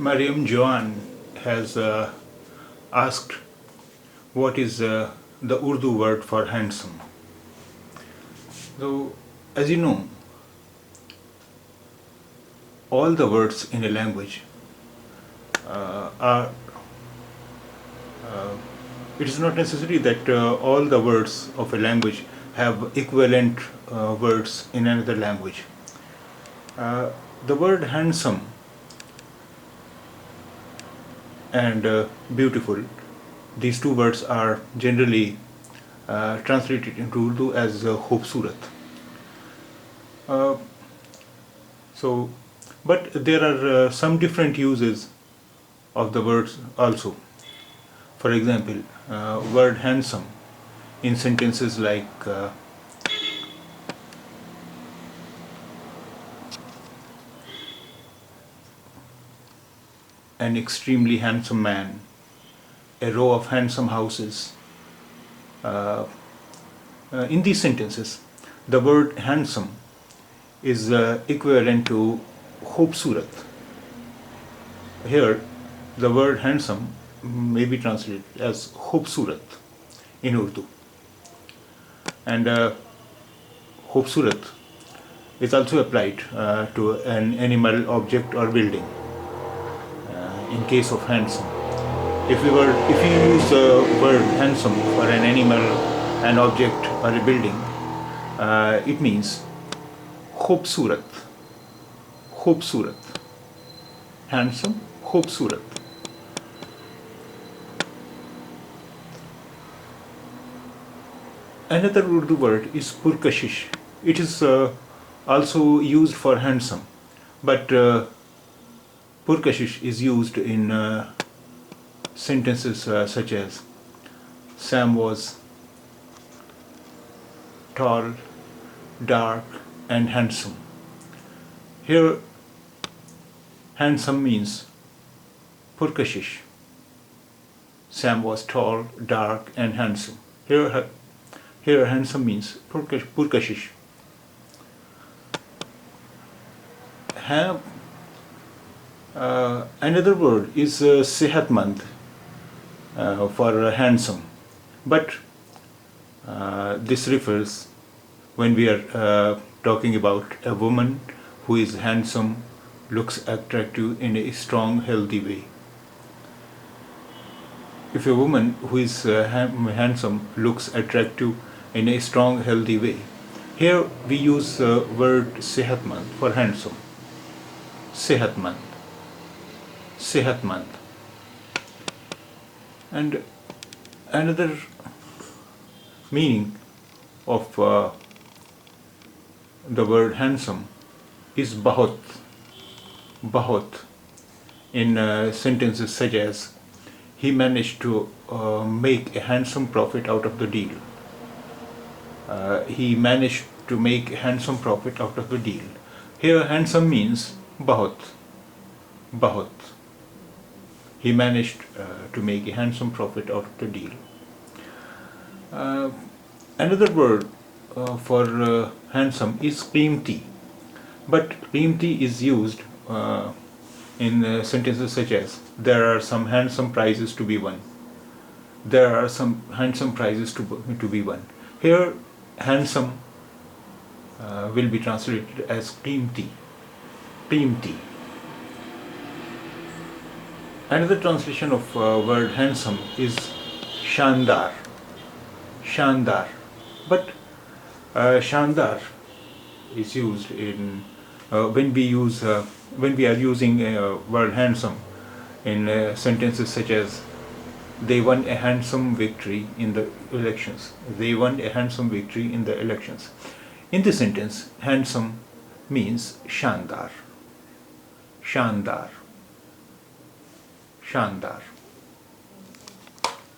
Mariam Joan has asked what is the Urdu word for handsome. So, as you know, all the words in a language are it is not necessary that all the words of a language have equivalent words in another language. The word handsome and beautiful, these two words are generally translated into Urdu as khoobsurat. But there are some different uses of the words also. For example, word handsome in sentences like an extremely handsome man, a row of handsome houses. In these sentences, the word handsome is equivalent to khoobsurat. Here, the word handsome may be translated as khoobsurat in Urdu. And khoobsurat is also applied to an animal, object or building in case of handsome. If you use the word handsome for an animal, an object or a building, it means khoobsurat. Khoobsurat. Handsome, khoobsurat. Another Urdu word is purkashish. It is also used for handsome, but purkashish is used in sentences such as Sam was tall, dark and handsome. Here handsome means purkashish. Sam was tall, dark and handsome. Here handsome means purkashish. Another word is sehatmand for handsome, but this refers when we are talking about a woman who is handsome, looks attractive in a strong, healthy way. If a woman who is handsome looks attractive in a strong, healthy way, here we use the word sehatmand for handsome. Sehatmand. Sehatmand. And another meaning of the word handsome is bahut. Bahut in sentences such as he managed to make a handsome profit out of the deal. He managed to make a handsome profit out of the deal. Here handsome means bahut. Bahut. He managed to make a handsome profit out of the deal. Another word for handsome is qeemti, but qeemti is used in sentences such as there are some handsome prizes to be won. There are some handsome prizes to be won. Here handsome will be translated as qeemti. Qeemti. Another translation of word handsome is shandar. Shandar. But shandar is used in when we are using a word handsome in sentences such as they won a handsome victory in the elections. They won a handsome victory in the elections. In this sentence, handsome means shandar. Shandar. Shandar.